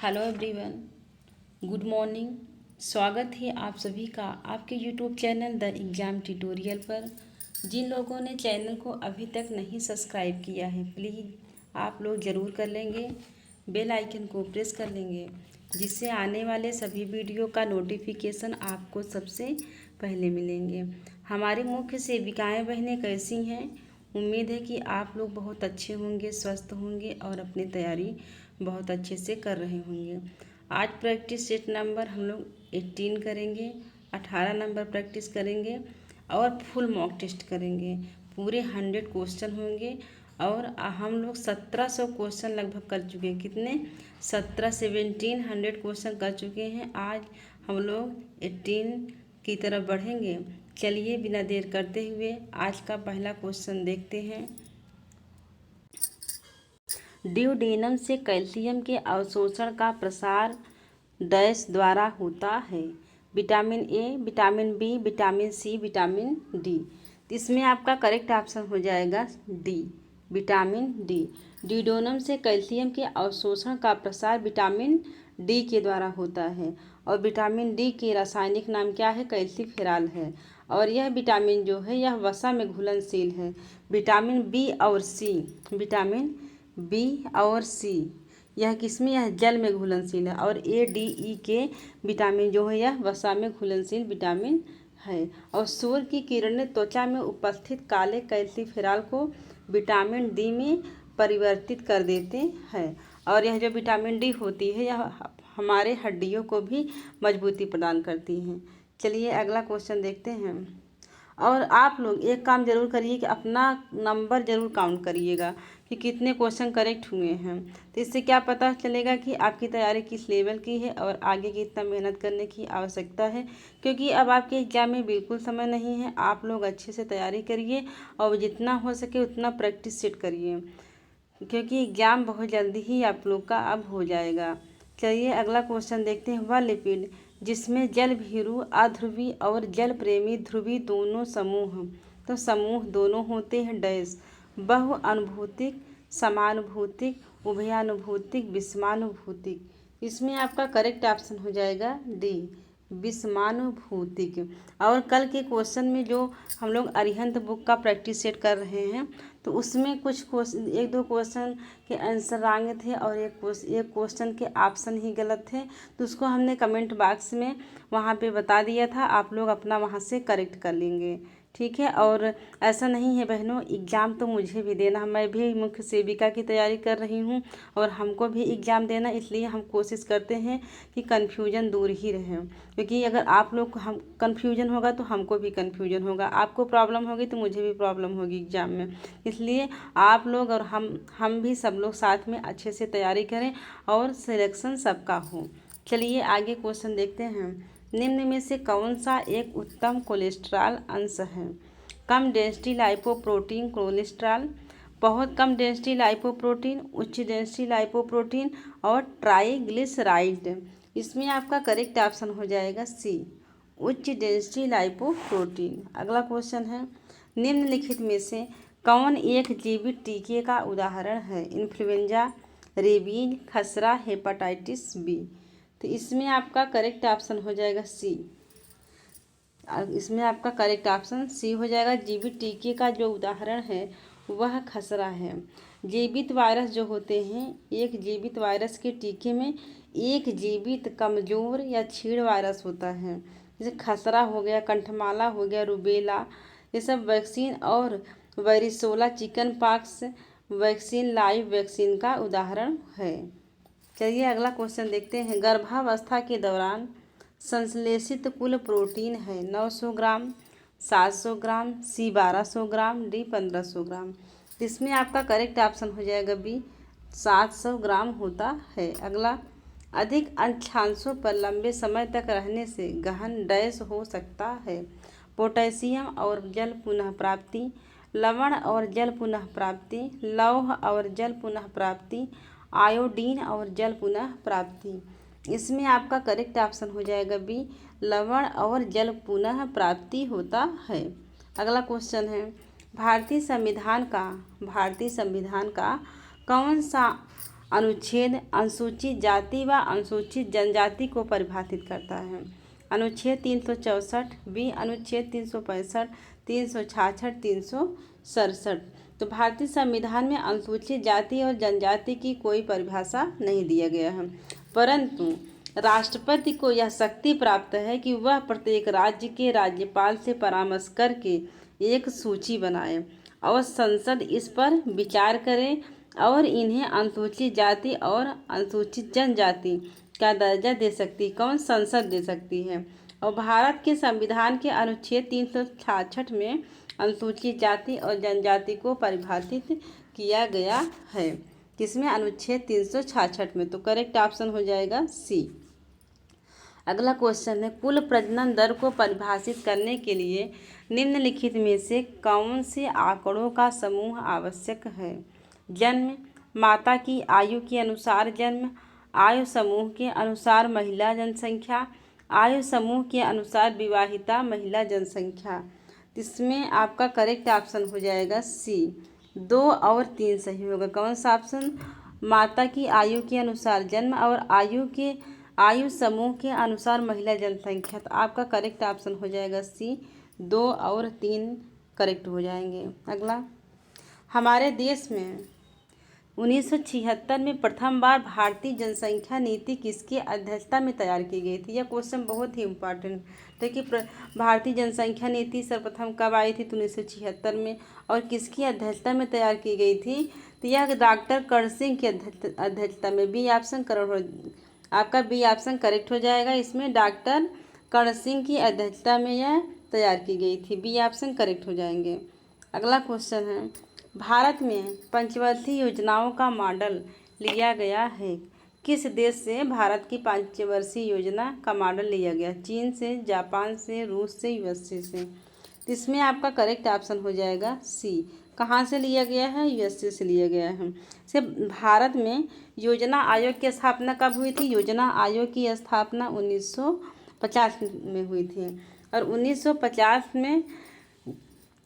Hello everyone, good morning. स्वागत है आप सभी का आपके YouTube channel the exam tutorial पर। जिन लोगों ने चैनल को अभी तक नहीं सब्सक्राइब किया है, प्लीज़ आप लोग ज़रूर कर लेंगे। बेल आइकन को प्रेस कर लेंगे, जिससे आने वाले सभी वीडियो का नोटिफिकेशन आपको सबसे पहले मिलेंगे। हमारी मुख्य सेविकाएँ बहनें कैसी हैं? उम्मीद है कि आप लोग बहुत अच्छे होंगे, स्वस्थ होंगे और अपनी तैयारी बहुत अच्छे से कर रहे होंगे। आज प्रैक्टिस सेट नंबर हम लोग 18 करेंगे, 18 नंबर प्रैक्टिस करेंगे और फुल मॉक टेस्ट करेंगे। पूरे 100 क्वेश्चन होंगे और हम लोग 1700 क्वेश्चन लगभग कर चुके हैं। कितने? 1700 क्वेश्चन कर चुके हैं। आज हम लोग 18 की तरफ बढ़ेंगे। चलिए बिना देर करते हुए आज का पहला क्वेश्चन देखते हैं। ड्यूडेनम से कैल्शियम के अवशोषण का प्रसार डैश द्वारा होता है? Vitamin A, vitamin B, vitamin C, vitamin D. तो इसमें आपका करेक्ट ऑप्शन हो जाएगा डी, विटामिन डी। ड्यूडेनम से कैल्शियम के अवशोषण का प्रसार विटामिन डी के द्वारा होता है और विटामिन डी के रासायनिक नाम क्या है? कैल्सीफेरॉल है। और यह विटामिन जो है यह वसा में घुलनशील है। विटामिन बी और सी, विटामिन बी और सी यह किसमें? यह जल में घुलनशील है। और ए, डी, ई के विटामिन जो है यह वसा में घुलनशील विटामिन है। और सूर्य की किरणें त्वचा में उपस्थित काले कैल्सीफेरॉल को विटामिन डी में परिवर्तित कर देते हैं। और यह जो विटामिन डी होती है यह हमारे हड्डियों को भी मजबूती प्रदान करती हैं। चलिए अगला क्वेश्चन देखते हैं। और आप लोग एक काम ज़रूर करिए कि अपना नंबर ज़रूर काउंट करिएगा कि कितने क्वेश्चन करेक्ट हुए हैं। तो इससे क्या पता चलेगा कि आपकी तैयारी किस लेवल की है और आगे कितना मेहनत करने की आवश्यकता है। क्योंकि अब आपके एग्ज़ाम में बिल्कुल समय नहीं है। आप लोग अच्छे से तैयारी करिए और जितना हो सके उतना प्रैक्टिस सेट करिए, क्योंकि एग्ज़ाम बहुत जल्दी ही आप लोग का अब हो जाएगा। चलिए अगला क्वेश्चन देखते हैं। वह लिपिड जिसमें जल भीरु, अध्रुवी और जल प्रेमी ध्रुवी दोनों समूह, तो समूह दोनों होते हैं डैश। बहु अनुभूतिक, समानुभूतिक, उभयानुभूतिक, विषमानुभूतिक। इसमें आपका करेक्ट ऑप्शन हो जाएगा डी, विषमानुभूतिक। और कल के क्वेश्चन में जो हम लोग अरिहंत बुक का प्रैक्टिस सेट कर रहे हैं तो उसमें कुछ क्वेश्चन, एक दो क्वेश्चन के आंसर रॉन्ग थे और एक क्वेश्चन के ऑप्शन ही गलत थे। तो उसको हमने कमेंट बॉक्स में वहाँ पे बता दिया था, आप लोग अपना वहाँ से करेक्ट कर लेंगे, ठीक है। और ऐसा नहीं है बहनों, एग्ज़ाम तो मुझे भी देना, मैं भी मुख्य सेविका की तैयारी कर रही हूँ और हमको भी एग्ज़ाम देना, इसलिए हम कोशिश करते हैं कि कन्फ्यूजन दूर ही रहे। क्योंकि अगर आप लोग को हम कन्फ्यूजन होगा तो हमको भी कन्फ्यूजन होगा, आपको प्रॉब्लम होगी तो मुझे भी प्रॉब्लम होगी एग्ज़ाम में। इसलिए आप लोग और हम भी सब लोग साथ में अच्छे से तैयारी करें और सिलेक्शन सबका हो। चलिए आगे क्वेश्चन देखते हैं। निम्न में से कौन सा एक उत्तम कोलेस्ट्रॉल अंश है? कम डेंसिटी लाइपोप्रोटीन कोलेस्ट्रॉल, बहुत कम डेंसिटी लाइपोप्रोटीन, उच्च डेंसिटी लाइपोप्रोटीन और ट्राइग्लिसराइड। इसमें आपका करेक्ट ऑप्शन हो जाएगा सी, उच्च डेंसिटी लाइपोप्रोटीन। अगला क्वेश्चन है। निम्नलिखित में से कौन एक जीवित टीके का उदाहरण है? इन्फ्लुएंजा, रेबीज, खसरा, हेपेटाइटिस बी। तो इसमें आपका करेक्ट ऑप्शन हो जाएगा सी। इसमें आपका करेक्ट ऑप्शन सी हो जाएगा। जीवित टीके का जो उदाहरण है वह खसरा है। जीवित वायरस जो होते हैं, एक जीवित वायरस के टीके में एक जीवित कमजोर या छीड़ वायरस होता है। जैसे खसरा हो गया, कंठमाला हो गया, रुबेला, ये सब वैक्सीन और varicella chickenpox vaccine live vaccine का उदाहरण है। चलिए अगला क्वेश्चन देखते हैं। गर्भावस्था के दौरान संश्लेषित कुल प्रोटीन है 900 ग्राम, 700 ग्राम, सी 1200 ग्राम, डी 1500 ग्राम। इसमें आपका करेक्ट ऑप्शन हो जाएगा बी, 700 ग्राम होता है। अगला, अधिक अक्षांशों पर लंबे समय तक रहने से गहन डैश हो सकता है? पोटेशियम और जल पुनः प्राप्ति, लवण और जल पुनः प्राप्ति, लौह और जल पुनः प्राप्ति, आयोडीन और जल पुनः प्राप्ति। इसमें आपका करेक्ट ऑप्शन हो जाएगा बी, लवण और जल पुनः प्राप्ति होता है। अगला क्वेश्चन है। भारतीय संविधान का कौन सा अनुच्छेद अनुसूचित जाति व अनुसूचित जनजाति को परिभाषित करता है। अनुच्छेद 364, बी अनुच्छेद 365, 366, 367। तो भारतीय संविधान में अनुसूचित जाति और जनजाति की कोई परिभाषा नहीं दिया गया है, परंतु राष्ट्रपति को यह शक्ति प्राप्त है कि वह प्रत्येक राज्य के राज्यपाल से परामर्श करके एक सूची बनाए और संसद इस पर विचार करे और इन्हें अनुसूचित जाति और अनुसूचित जनजाति का दर्जा दे सकती कौन संसद दे सकती है। और भारत के संविधान के अनुच्छेद 366 में अनुसूचित जाति और जनजाति को परिभाषित किया गया है। किसमें? अनुच्छेद 366 में। तो करेक्ट ऑप्शन हो जाएगा सी। अगला क्वेश्चन है, कुल प्रजनन दर को परिभाषित करने के लिए निम्नलिखित में से कौन से आंकड़ों का समूह आवश्यक है? जन्म, माता की आयु के अनुसार जन्म, आयु समूह के अनुसार महिला जनसंख्या, आयु समूह के अनुसार विवाहिता महिला जनसंख्या। इसमें आपका करेक्ट ऑप्शन हो जाएगा सी। 2 और 3 सही होगा। कौन सा ऑप्शन? माता की आयु के अनुसार जन्म और आयु समूह के अनुसार महिला जनसंख्या। तो आपका करेक्ट ऑप्शन हो जाएगा सी। 2 और 3 करेक्ट हो जाएंगे। अगला, हमारे देश में 1976 में प्रथम बार भारतीय जनसंख्या नीति किसकी अध्यक्षता में तैयार की गई थी? यह क्वेश्चन बहुत ही इम्पोर्टेंट। देखिए, भारतीय जनसंख्या नीति सर्वप्रथम कब आई थी? तो 1976 में। और किसकी अध्यक्षता में तैयार की गई थी? तो यह डॉक्टर कर्ण सिंह की अध्यक्षता में। बी ऑप्शन आपका बी ऑप्शन करेक्ट हो जाएगा। इसमें डॉक्टर कर्ण सिंह की अध्यक्षता में यह तैयार की गई थी। बी ऑप्शन करेक्ट हो जाएंगे। अगला क्वेश्चन है, भारत में पंचवर्षीय योजनाओं का मॉडल लिया गया है? किस देश से भारत की पंचवर्षीय योजना का मॉडल लिया गया? चीन से, जापान से, रूस से, यूएसए से। तो इसमें आपका करेक्ट ऑप्शन हो जाएगा सी। कहाँ से लिया गया है? यूएसए से लिया गया है। से भारत में योजना आयोग की स्थापना कब हुई थी? योजना आयोग की स्थापना 1950 में हुई थी। और 1950 में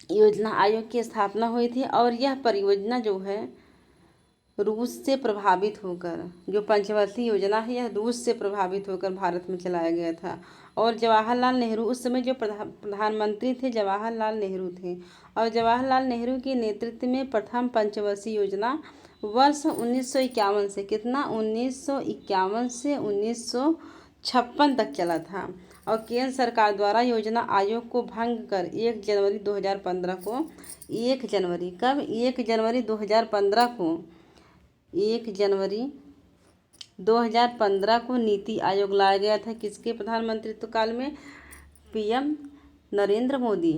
योजना आयोग की स्थापना हुई थी। और यह परियोजना जो है रूस से प्रभावित होकर, जो पंचवर्षीय योजना है यह रूस से प्रभावित होकर भारत में चलाया गया था। और जवाहरलाल नेहरू उस समय जो प्रधानमंत्री थे जवाहरलाल नेहरू थे। और जवाहरलाल नेहरू के नेतृत्व में प्रथम पंचवर्षीय योजना वर्ष 1951 से कितना 1951 से 1956 तक चला था। और केंद्र सरकार द्वारा योजना आयोग को भंग कर 1 जनवरी 2015 को 1 जनवरी कब 1 जनवरी 2015 को 1 जनवरी 2015 को नीति आयोग लाया गया था। किसके प्रधानमंत्रित्व काल में? पीएम नरेंद्र मोदी।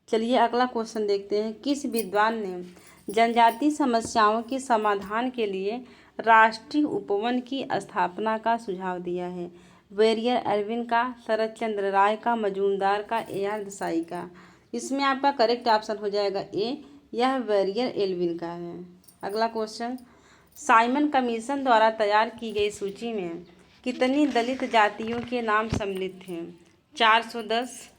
चलिए अगला क्वेश्चन देखते हैं, किस विद्वान ने जनजातीय समस्याओं के समाधान के लिए राष्ट्रीय उपवन की स्थापना का सुझाव दिया है? वेरियर एल्विन का, शरद चंद्र राय का, मजूमदार का, AR देसाई का। इसमें आपका करेक्ट ऑप्शन हो जाएगा ए, यह वेरियर एल्विन का है। अगला क्वेश्चन, साइमन कमीशन द्वारा तैयार की गई सूची में कितनी दलित जातियों के नाम सम्मिलित थे? 410,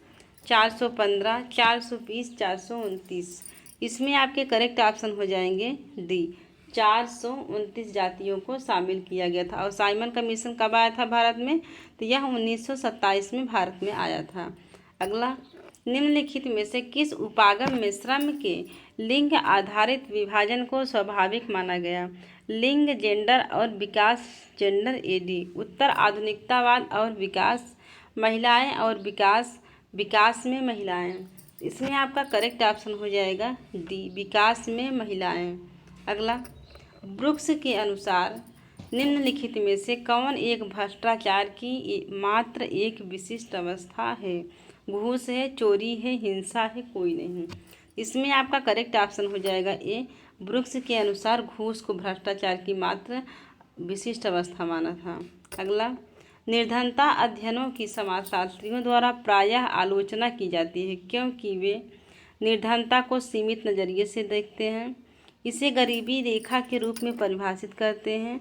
415, 420, 429। इसमें आपके करेक्ट ऑप्शन हो जाएंगे डी, 429 जातियों को शामिल किया गया था। और साइमन कमीशन कब आया था भारत में? तो यह 1927 में भारत में आया था। अगला, निम्नलिखित में से किस उपागम में श्रम के लिंग आधारित विभाजन को स्वाभाविक माना गया? लिंग, जेंडर और विकास, जेंडर एडी, उत्तर आधुनिकतावाद और विकास, महिलाएं और विकास में महिलाएं। इसमें आपका करेक्ट ऑप्शन हो जाएगा डी, विकास में महिलाएं। अगला, ब्रुक्स के अनुसार निम्नलिखित में से कौन एक भ्रष्टाचार की मात्र एक विशिष्ट अवस्था है? घूस है, चोरी है, हिंसा है, कोई नहीं। इसमें आपका करेक्ट ऑप्शन हो जाएगा ए, ब्रुक्स के अनुसार घूस को भ्रष्टाचार की मात्र विशिष्ट अवस्था माना था। अगला, निर्धनता अध्ययनों की समाजशास्त्रियों द्वारा प्रायः आलोचना की जाती है क्योंकि वे निर्धनता को सीमित नज़रिए से देखते हैं, इसे गरीबी रेखा के रूप में परिभाषित करते हैं,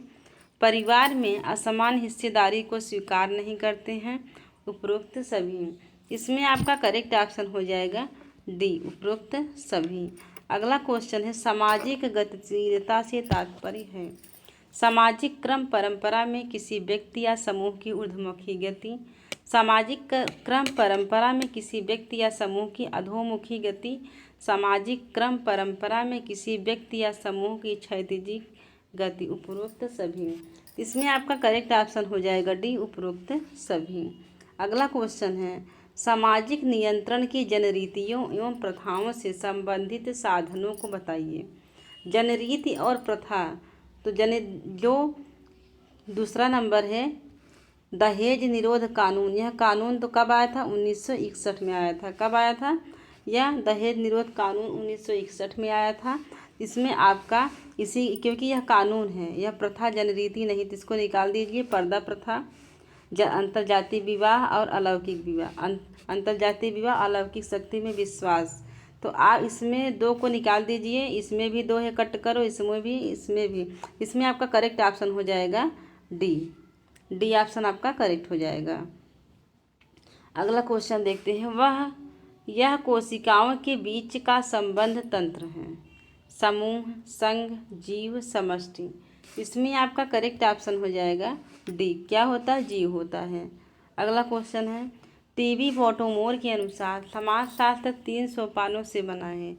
परिवार में असमान हिस्सेदारी को स्वीकार नहीं करते हैं, उपरोक्त सभी। इसमें आपका करेक्ट ऑप्शन हो जाएगा डी, उपरोक्त सभी। अगला क्वेश्चन है, सामाजिक गतिशीलता से तात्पर्य है? सामाजिक क्रम परंपरा में किसी व्यक्ति या समूह की ऊर्ध्वमुखी गति। सामाजिक क्रम परंपरा में किसी व्यक्ति या समूह की अधोमुखी गति। सामाजिक क्रम परंपरा में किसी व्यक्ति या समूह की क्षैतिज गति। उपरोक्त सभी। इसमें आपका करेक्ट ऑप्शन हो जाएगा डी, उपरोक्त सभी। अगला क्वेश्चन है, सामाजिक नियंत्रण की जनरीतियों एवं प्रथाओं से संबंधित साधनों को बताइए। जनरीति और प्रथा, तो जो दूसरा नंबर है दहेज निरोध कानून। यह कानून तो कब आया था? 1961 में आया था। कब आया था? यह दहेज निरोध कानून 1961 में आया था। इसमें आपका क्योंकि यह कानून है, यह प्रथा जनरीति नहीं, तो इसको निकाल दीजिए। पर्दा प्रथा, अंतर्जातीय विवाह और अलौकिक विवाह। अंतर्जातीय विवाह, अलौकिक शक्ति में विश्वास। तो आप इसमें 2 को निकाल दीजिए। इसमें भी 2 है, कट करो, इसमें भी, इसमें भी। इसमें आपका करेक्ट ऑप्शन हो जाएगा डी। डी ऑप्शन आपका करेक्ट हो जाएगा। अगला क्वेश्चन देखते हैं, यह कोशिकाओं के बीच का संबंध तंत्र है। समूह, संघ, जीव, समष्टि। इसमें आपका करेक्ट ऑप्शन हो जाएगा डी। क्या होता है? जीव होता है। अगला क्वेश्चन है, टीबी वॉटोमोर के अनुसार समाजशास्त्र 3 सोपानों से बना है।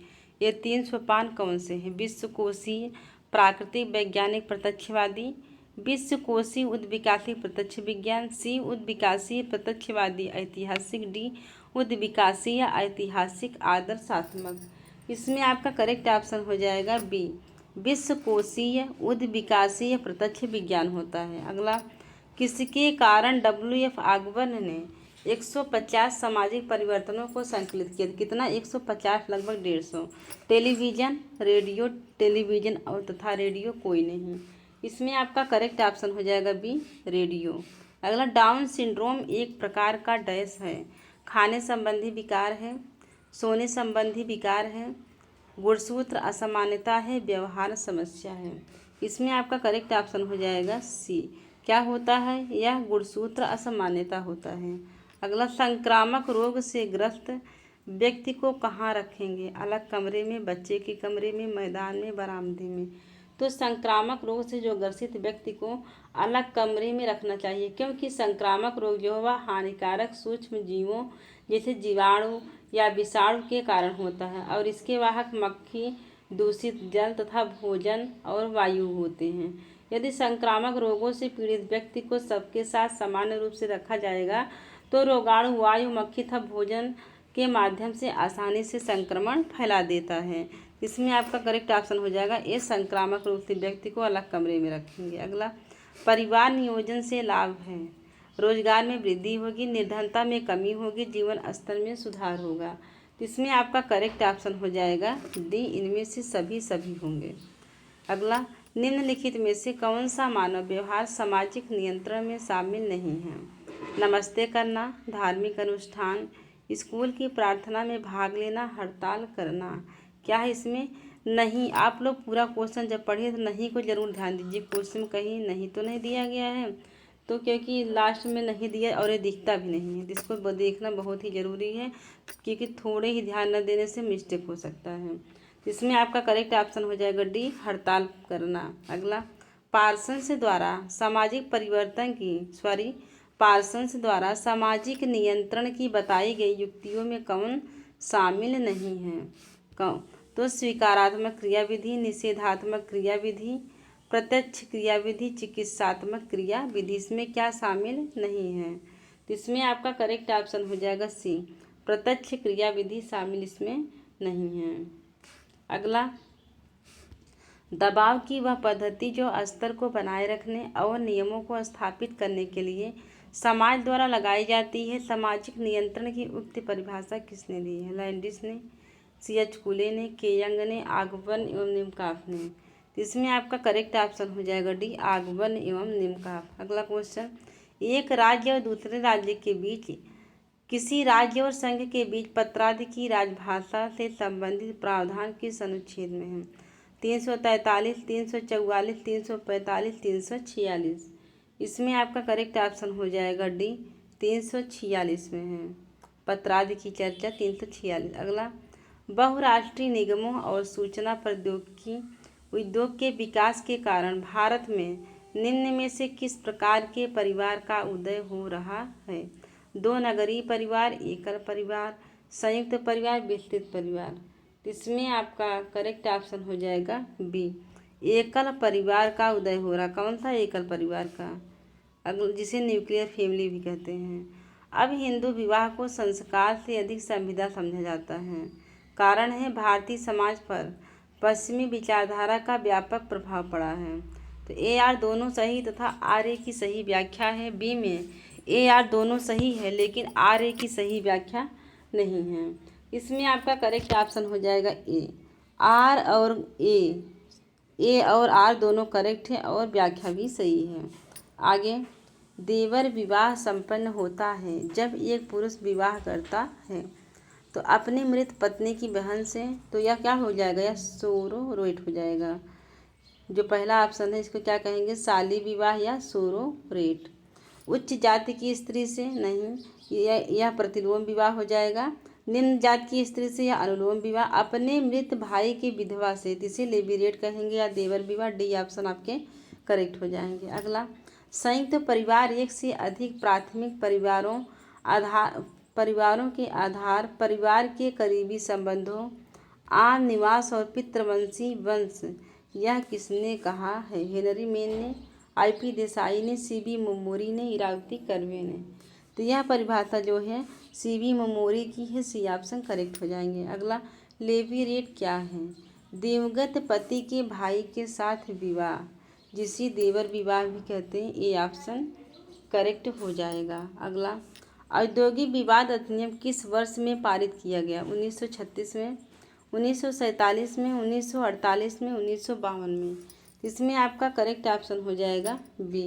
ये 3 सोपान कौन से हैं? विश्वकोशीय, प्राकृतिक वैज्ञानिक प्रत्यक्षवादी, विश्वकोशीय उद्विकासीय प्रत्यक्ष विज्ञान, सी उद्विकासीय प्रत्यक्षवादी ऐतिहासिक, डी उद्विकासीय ऐतिहासिक आदर्शात्मक। इसमें आपका करेक्ट ऑप्शन हो जाएगा बी, विश्वकोशीय उद्विकासीय प्रत्यक्ष विज्ञान होता है। अगला, किसके कारण WF आगवन ने 150 सामाजिक परिवर्तनों को संकलित किया? कितना? 150, लगभग 150। टेलीविज़न, रेडियो, टेलीविज़न और तथा रेडियो कोई नहीं। इसमें आपका करेक्ट ऑप्शन हो जाएगा बी, रेडियो। अगला, डाउन सिंड्रोम एक प्रकार का डैश है। खाने संबंधी विकार है, सोने संबंधी विकार है, गुणसूत्र असामान्यता है, व्यवहार समस्या है। इसमें आपका करेक्ट ऑप्शन हो जाएगा सी। क्या होता है? यह गुणसूत्र असामान्यता होता है। अगला, संक्रामक रोग से ग्रस्त व्यक्ति को कहाँ रखेंगे? अलग कमरे में, बच्चे के कमरे में, मैदान में, बरामदे में। तो संक्रामक रोग से जो ग्रसित व्यक्ति को अलग कमरे में रखना चाहिए, क्योंकि संक्रामक रोग जो है वह हानिकारक सूक्ष्म जीवों जैसे जीवाणु या विषाणु के कारण होता है और इसके वाहक मक्खी, दूषित जल तथा भोजन और वायु होते हैं। यदि संक्रामक रोगों से पीड़ित व्यक्ति को सबके साथ सामान्य रूप से रखा जाएगा तो रोगाणु वायु, मक्खी तथा भोजन के माध्यम से आसानी से संक्रमण फैला देता है। इसमें आपका करेक्ट ऑप्शन हो जाएगा ये, संक्रामक रोग से व्यक्ति को अलग कमरे में रखेंगे। अगला, परिवार नियोजन से लाभ है। रोजगार में वृद्धि होगी, निर्धनता में कमी होगी, जीवन स्तर में सुधार होगा। इसमें आपका करेक्ट ऑप्शन हो जाएगा डी, इनमें से सभी होंगे। अगला, निम्नलिखित में से कौन सा मानव व्यवहार सामाजिक नियंत्रण में शामिल नहीं है? नमस्ते करना, धार्मिक अनुष्ठान, स्कूल की प्रार्थना में भाग लेना, हड़ताल करना। क्या है इसमें? नहीं। आप लोग पूरा क्वेश्चन जब पढ़िए तो नहीं को जरूर ध्यान दीजिए। क्वेश्चन कहीं नहीं तो नहीं दिया गया है, तो क्योंकि लास्ट में नहीं दिया और ये दिखता भी नहीं है, इसको देखना बहुत ही ज़रूरी है, क्योंकि थोड़े ही ध्यान न देने से मिस्टेक हो सकता है। इसमें आपका करेक्ट ऑप्शन हो जाएगा डी, हड़ताल करना। अगला, पार्सन्स द्वारा सामाजिक नियंत्रण की बताई गई युक्तियों में कौन शामिल नहीं है? कौन? तो स्वीकारात्मक क्रियाविधि, निषेधात्मक क्रियाविधि, प्रत्यक्ष क्रियाविधि, चिकित्सात्मक क्रियाविधि। इसमें क्या शामिल नहीं है? तो इसमें आपका करेक्ट ऑप्शन हो जाएगा सी, प्रत्यक्ष क्रियाविधि शामिल इसमें नहीं है। अगला, दबाव की वह पद्धति जो स्तर को बनाए रखने और नियमों को स्थापित करने के लिए समाज द्वारा लगाई जाती है। सामाजिक नियंत्रण की उक्त परिभाषा किसने दी है? लैंडिस ने, CH कुले ने, के यंग ने, आगवन एवं निमकाफ ने। इसमें आपका करेक्ट ऑप्शन हो जाएगा डी, आगवन एवं निमकाफ। अगला क्वेश्चन, एक राज्य और दूसरे राज्य के बीच, किसी राज्य और संघ के बीच पत्राधिकी राजभाषा से संबंधित प्रावधान किस अनुच्छेद में है? 343, 344, 345, 346। इसमें आपका करेक्ट ऑप्शन हो जाएगा डी, 346 में है। पत्राधिकी चर्चा 346। अगला, बहुराष्ट्रीय निगमों और सूचना प्रौद्योगिकी उद्योग के विकास के कारण भारत में निम्न में से किस प्रकार के परिवार का उदय हो रहा है? 2 नगरीय परिवार, एकल परिवार, संयुक्त परिवार, विस्तृत परिवार। इसमें आपका करेक्ट ऑप्शन हो जाएगा बी, एकल परिवार का उदय हो रहा। कौन सा एकल परिवार का? जिसे न्यूक्लियर फैमिली भी कहते हैं। अब हिंदू विवाह को संस्कार से अधिक संविदा समझा जाता है। कारण है भारतीय समाज पर पश्चिमी विचारधारा का व्यापक प्रभाव पड़ा है। तो ए आर दोनों सही तथा आर ए की सही व्याख्या है। बी में ए आर दोनों सही है लेकिन आर ए की सही व्याख्या नहीं है। इसमें आपका करेक्ट ऑप्शन हो जाएगा ए, आर और ए और आर दोनों करेक्ट है और व्याख्या भी सही है। आगे, देवर विवाह संपन्न होता है जब एक पुरुष विवाह करता है तो अपनी मृत पत्नी की बहन से। तो यह क्या हो जाएगा? यह सोरोरेट हो जाएगा। जो पहला ऑप्शन है इसको क्या कहेंगे? शाली विवाह या सोरोरेट। उच्च जाति की स्त्री से नहीं, यह प्रतिलोम विवाह हो जाएगा। निम्न जाति की स्त्री से या अनुलोम विवाह। अपने मृत भाई की विधवा से, इसे लेवीरेट कहेंगे या देवर विवाह। डी ऑप्शन आपके करेक्ट हो जाएंगे। अगला, संयुक्त परिवार एक से अधिक प्राथमिक परिवारों के आधार, परिवार के करीबी संबंधों, आम निवास और पितृवंशी वंश। यह किसने कहा है? हेनरी मेन ने, IP देसाई ने, CB मोमोरी ने, इरावती कर्वे ने। तो यह परिभाषा जो है CB मोमोरी की है। सी ऑप्शन करेक्ट हो जाएंगे। अगला, लेवीरेट क्या है? दिवंगत पति के भाई के साथ विवाह, जिसे देवर विवाह भी कहते हैं। ए ऑप्शन करेक्ट हो जाएगा। अगला, औद्योगिक विवाद अधिनियम किस वर्ष में पारित किया गया? 1936 में, 1947 में, 1948 में, 1952 में। इसमें आपका करेक्ट ऑप्शन हो जाएगा बी,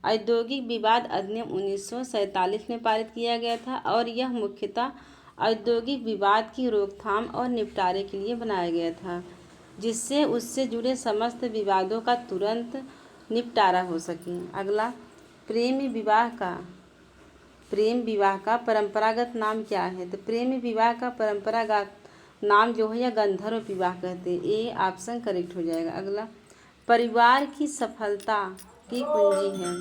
औद्योगिक विवाद अधिनियम 1947 में पारित किया गया था और यह मुख्यतः औद्योगिक विवाद की रोकथाम और निपटारे के लिए बनाया गया था, जिससे उससे जुड़े समस्त विवादों का तुरंत निपटारा हो सके। अगला, प्रेम विवाह का परंपरागत नाम क्या है? तो प्रेम विवाह का परंपरागत नाम जो है या गंधर्व विवाह कहते हैं। ए ऑप्शन करेक्ट हो जाएगा। अगला, परिवार की सफलता की कुंजी है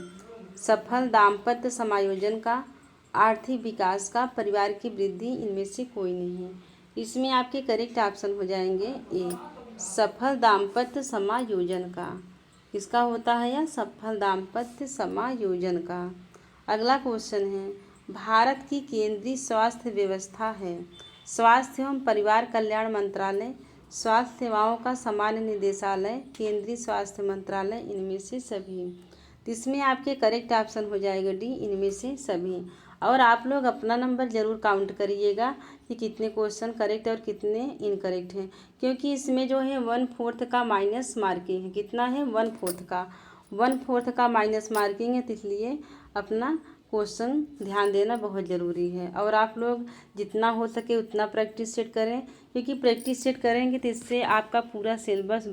सफल दाम्पत्य समायोजन का, आर्थिक विकास का, परिवार की वृद्धि, इनमें से कोई नहीं। इसमें आपके करेक्ट ऑप्शन हो जाएंगे ए, सफल दाम्पत्य समायोजन का। किसका होता है यह? सफल दाम्पत्य समायोजन का। अगला क्वेश्चन है, भारत की केंद्रीय स्वास्थ्य व्यवस्था है स्वास्थ्य एवं परिवार कल्याण मंत्रालय, स्वास्थ्य सेवाओं का सामान्य निदेशालय, केंद्रीय स्वास्थ्य मंत्रालय, इनमें से सभी। तो इसमें आपके करेक्ट ऑप्शन हो जाएगा डी, इनमें से सभी। और आप लोग अपना नंबर ज़रूर काउंट करिएगा कि कितने क्वेश्चन करेक्ट और कितने इनकरेक्ट हैं, क्योंकि इसमें जो है 1/4 का माइनस मार्किंग है। कितना है? 1/4 का माइनस मार्किंग है। तो इसलिए अपना क्वेश्चन ध्यान देना बहुत ज़रूरी है और आप लोग जितना हो सके उतना प्रैक्टिस सेट करें, क्योंकि प्रैक्टिस सेट करेंगे तो इससे आपका पूरा सिलेबस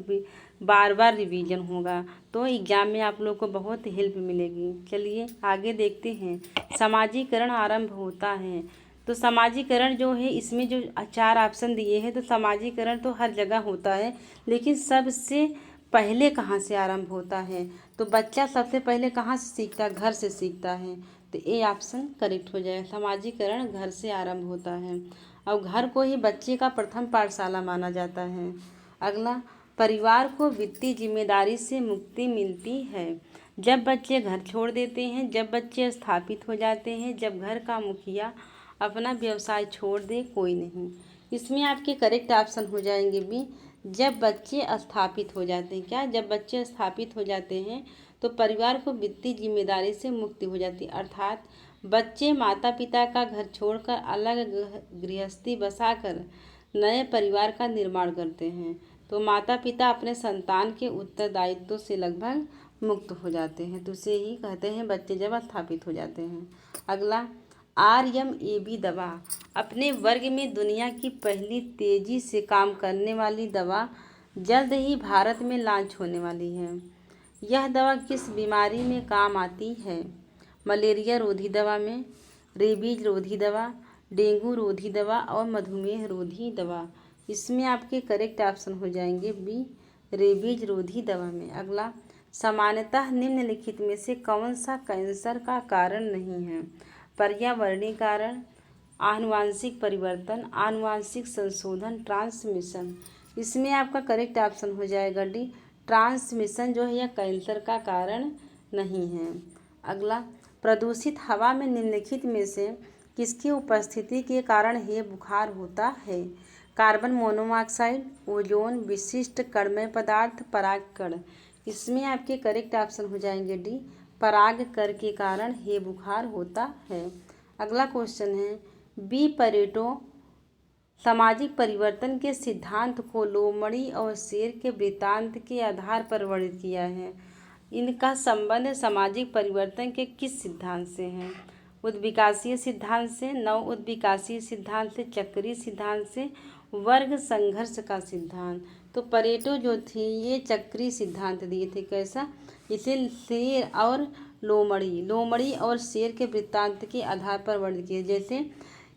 बार बार रिवीजन होगा, तो एग्ज़ाम में आप लोग को बहुत हेल्प मिलेगी। चलिए आगे देखते हैं। समाजीकरण आरंभ होता है, तो समाजीकरण जो है इसमें जो 4 ऑप्शन दिए हैं, तो समाजीकरण तो हर जगह होता है, लेकिन सबसे पहले कहाँ से आरंभ होता है? तो बच्चा सबसे पहले कहाँ से सीखता है? घर से सीखता है। तो ए ऑप्शन करेक्ट हो जाएगा। समाजीकरण घर से आरंभ होता है और घर को ही बच्चे का प्रथम पाठशाला माना जाता है। अगला, परिवार को वित्तीय जिम्मेदारी से मुक्ति मिलती है जब बच्चे घर छोड़ देते हैं, जब बच्चे स्थापित हो जाते हैं, जब घर का मुखिया अपना व्यवसाय छोड़ दे, कोई नहीं। इसमें आपके करेक्ट ऑप्शन हो जाएंगे बी, जब बच्चे स्थापित हो जाते हैं। क्या? जब बच्चे स्थापित हो जाते हैं तो परिवार को वित्तीय जिम्मेदारी से मुक्ति हो जाती है, अर्थात बच्चे माता पिता का घर छोड़कर अलग गृहस्थी बसाकर नए परिवार का निर्माण करते हैं, तो माता पिता अपने संतान के उत्तरदायित्व से लगभग मुक्त हो जाते हैं। तो उसे ही कहते हैं बच्चे जब स्थापित हो जाते हैं। अगला, RMAB दवा अपने वर्ग में दुनिया की पहली तेजी से काम करने वाली दवा जल्द ही भारत में लॉन्च होने वाली है। यह दवा किस बीमारी में काम आती है? मलेरिया रोधी दवा में, रेबीज रोधी दवा, डेंगू रोधी दवा और मधुमेह रोधी दवा। इसमें आपके करेक्ट ऑप्शन हो जाएंगे बी, रेबीज रोधी दवा में। अगला, सामान्यतः निम्नलिखित में से कौन सा कैंसर का कारण नहीं है? पर्यावरणीय कारण, आनुवांशिक परिवर्तन, आनुवांशिक संशोधन, ट्रांसमिशन। इसमें आपका करेक्ट ऑप्शन हो जाएगा डी, ट्रांसमिशन जो है यह कैंसर का कारण नहीं है। अगला, प्रदूषित हवा में निम्नलिखित में से किसकी उपस्थिति के कारण हे बुखार होता है? कार्बन मोनोऑक्साइड, ओजोन, विशिष्ट कणमय पदार्थ, परागकण। इसमें आपके करेक्ट ऑप्शन हो जाएंगे डी, परागकण के कारण हे बुखार होता है। अगला क्वेश्चन है, बी परेटो सामाजिक परिवर्तन के सिद्धांत को लोमड़ी और शेर के वृत्तांत के आधार पर वर्णित किया है। इनका संबंध सामाजिक परिवर्तन के किस सिद्धांत से है? उद्विकासीय सिद्धांत से, नव उद्विकासीय सिद्धांत से, चक्रीय सिद्धांत से, वर्ग संघर्ष का सिद्धांत। तो परेटो जो थी ये चक्रीय सिद्धांत दिए थे। कैसा? इसे शेर और लोमड़ी और शेर के वृत्तांत के आधार पर वर्णित किए। जैसे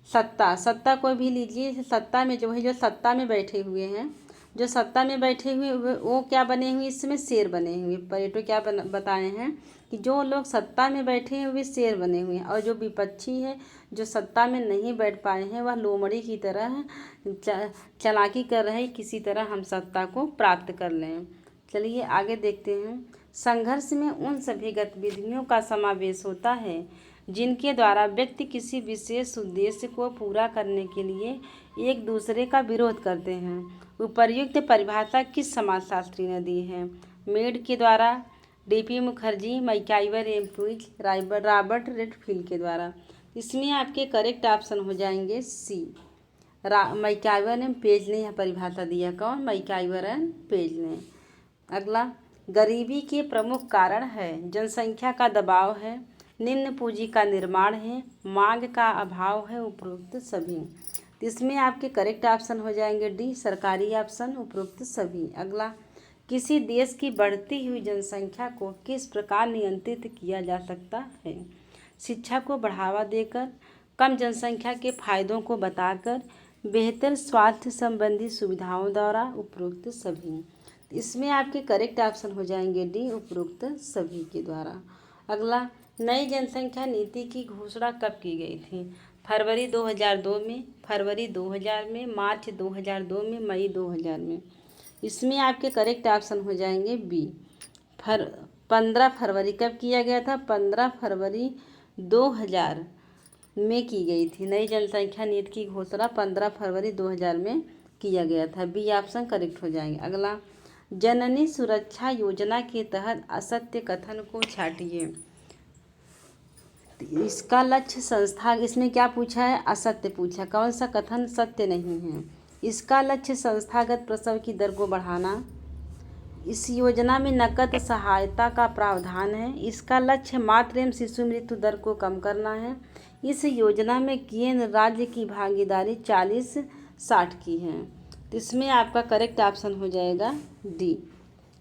सत्ता को भी लीजिए, सत्ता में जो सत्ता में बैठे हुए हैं, जो सत्ता में बैठे हुए वो क्या बने हुए? इसमें शेर बने हुए। परेटो क्या बताए हैं कि जो लोग सत्ता में बैठे हैं वे शेर बने हुए हैं, और जो विपक्षी है जो सत्ता में नहीं बैठ पाए हैं वह लोमड़ी की तरह चालाकी कर रहे हैं, किसी तरह हम सत्ता को प्राप्त कर लें। चलिए आगे देखते हैं। संघर्ष में उन सभी गतिविधियों का समावेश होता है जिनके द्वारा व्यक्ति किसी विशेष उद्देश्य को पूरा करने के लिए एक दूसरे का विरोध करते हैं। उपर्युक्त परिभाषा किस समाजशास्त्री ने दी है? मेड के द्वारा, डीपी मुखर्जी, मैकाइवर एम पुइज, रॉबर्ट रेडफील्ड के द्वारा। इसमें आपके करेक्ट ऑप्शन हो जाएंगे सी, मैकाइवर एम पेज ने यह परिभाषा दिया। कौन? मैकाइवर एम पेज ने। अगला, गरीबी के प्रमुख कारण है जनसंख्या का दबाव है, निम्न पूंजी का निर्माण है, मांग का अभाव है, उपरोक्त सभी। इसमें आपके करेक्ट ऑप्शन हो जाएंगे डी, सरकारी ऑप्शन, उपरोक्त सभी। अगला, किसी देश की बढ़ती हुई जनसंख्या को किस प्रकार नियंत्रित किया जा सकता है? शिक्षा को बढ़ावा देकर, कम जनसंख्या के फायदों को बताकर, बेहतर स्वास्थ्य संबंधी सुविधाओं द्वारा, उपरोक्त सभी। इसमें आपके करेक्ट ऑप्शन हो जाएंगे डी, उपरोक्त सभी के द्वारा। अगला, नई जनसंख्या नीति की घोषणा कब की गई थी? फरवरी 2002 में, फरवरी 2000 में, मार्च 2002 में, मई 2000 में। इसमें आपके करेक्ट ऑप्शन हो जाएंगे बी, 15 फरवरी। कब किया गया था? 15 फरवरी 2000 में की गई थी। नई जनसंख्या नीति की घोषणा 15 फरवरी 2000 में किया गया था। बी ऑप्शन करेक्ट हो जाएंगे। अगला, जननी सुरक्षा योजना के तहत असत्य कथन को छांटिए। इसका लक्ष्य संस्था, इसमें क्या पूछा है? असत्य पूछा। कौन सा कथन सत्य नहीं है? इसका लक्ष्य संस्थागत प्रसव की दर को बढ़ाना। इस योजना में नकद सहायता का प्रावधान है। इसका लक्ष्य मातृ एवं शिशु मृत्यु दर को कम करना है। इस योजना में केंद्र राज्य की भागीदारी 40-60 की है। तो इसमें आपका करेक्ट ऑप्शन हो जाएगा डी,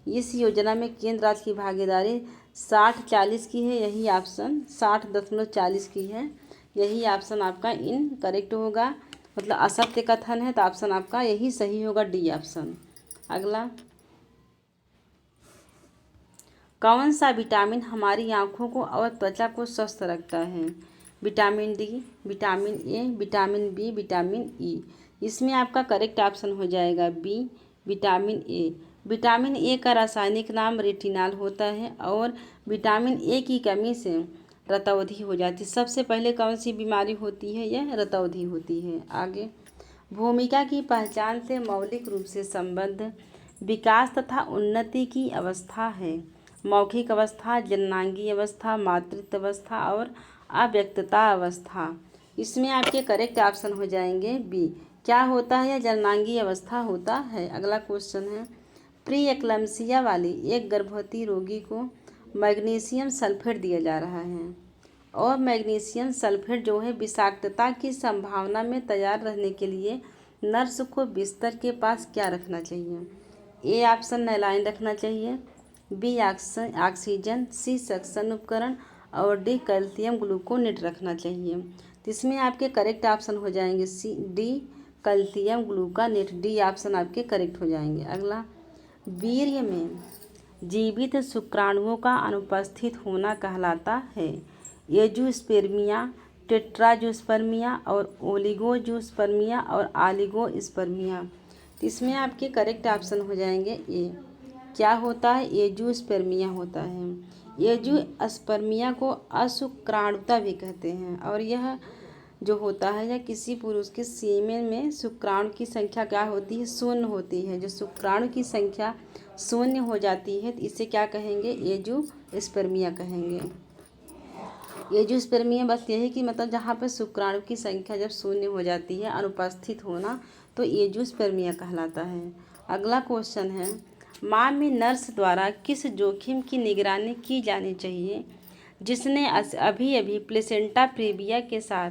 इस योजना में केंद्र राज्य की भागीदारी 60-40 की है। यही ऑप्शन 60.40 की है। यही ऑप्शन आपका इनकरेक्ट होगा, मतलब असत्य कथन है, तो ऑप्शन आपका यही सही होगा, डी ऑप्शन। अगला, कौन सा विटामिन हमारी आँखों को और त्वचा को स्वस्थ रखता है? Vitamin D, vitamin A, vitamin B, vitamin E. इसमें आपका करेक्ट ऑप्शन हो जाएगा B, vitamin A. Vitamin A का रासायनिक नाम रेटिनॉल होता है और विटामिन ए की कमी से रतौंधी हो जाती है। सबसे पहले कौन सी बीमारी होती है? यह रतौंधी होती है। आगे, भूमिका की पहचान से मौलिक रूप से संबद्ध विकास तथा उन्नति की अवस्था है। मौखिक अवस्था, जननांगीय अवस्था, मातृत्व अवस्था और अव्यक्तता अवस्था। इसमें आपके करेक्ट ऑप्शन हो जाएंगे बी, क्या होता है? जननांगीय अवस्था होता है। अगला क्वेश्चन है, प्री एक्लम्सिया वाली एक गर्भवती रोगी को मैग्नीशियम सल्फेट दिया जा रहा है और मैग्नीशियम सल्फेट जो है विषाक्तता की संभावना में तैयार रहने के लिए नर्स को बिस्तर के पास क्या रखना चाहिए? ए ऑप्शन नैलाइन रखना चाहिए, बी ऑक्सीजन, सी सक्शन उपकरण और डी कैल्शियम ग्लूकोनेट रखना चाहिए। तो इसमें आपके करेक्ट ऑप्शन हो जाएंगे C, D calcium gluconate. D option आपके करेक्ट हो जाएंगे। अगला, वीर्य में जीवित शुक्राणुओं का अनुपस्थित होना कहलाता है। एंजियोस्पर्मिया, टेट्राजोस्पर्मिया और ओलिगोजोस्पर्मिया और ऑलिगोस्पर्मिया। तो इसमें आपके करेक्ट ऑप्शन हो जाएंगे ए। क्या होता है? एंजियोस्पर्मिया होता है। एंजियोस्पर्मिया को अशुक्राणुता भी कहते हैं और यह जो होता है या किसी पुरुष के सीमेन में शुक्राणु की संख्या क्या होती है? शून्य होती है। जो शुक्राणु की संख्या शून्य हो जाती है तो इसे क्या कहेंगे? एंजियोस्पर्मिया कहेंगे। एंजियोस्पर्मिया बस यही कि मतलब जहाँ पर शुक्राणु की संख्या जब शून्य हो जाती है, अनुपस्थित होना, तो एंजियोस्पर्मिया कहलाता है। अगला क्वेश्चन है, माँ में नर्स द्वारा किस जोखिम की निगरानी की जानी चाहिए जिसने अभी अभी प्लेसेंटा प्रीविया के साथ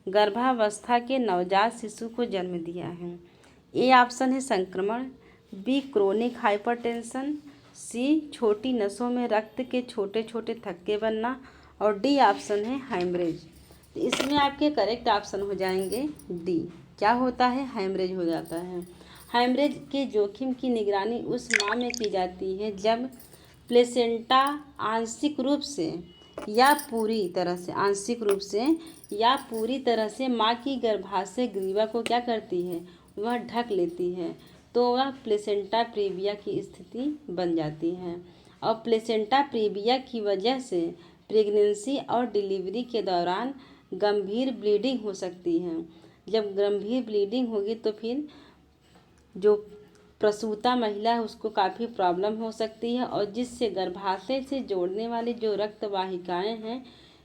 गर्भावस्था के नवजात शिशु को जन्म दिया है? ए ऑप्शन है संक्रमण, बी क्रोनिक हाइपरटेंशन, सी छोटी नसों में रक्त के छोटे छोटे थक्के बनना और डी ऑप्शन है हैमरेज। तो इसमें आपके करेक्ट ऑप्शन हो जाएंगे डी। क्या होता है? हैमरेज हो जाता है। हैमरेज के जोखिम की निगरानी उस माँ में की जाती है जब प्लेसेंटा आंशिक रूप से या पूरी तरह से, आंशिक रूप से या पूरी तरह से माँ की गर्भाशय ग्रीवा को क्या करती है? वह ढक लेती है, तो वह प्लेसेंटा प्रीविया की स्थिति बन जाती है। और प्लेसेंटा प्रीविया की वजह से प्रेगनेंसी और डिलीवरी के दौरान गंभीर ब्लीडिंग हो सकती है। जब गंभीर ब्लीडिंग होगी तो फिर जो प्रसूता महिला है उसको काफ़ी प्रॉब्लम हो सकती है और जिससे गर्भाशय से जोड़ने वाली जो रक्त वाहिकाएँ हैं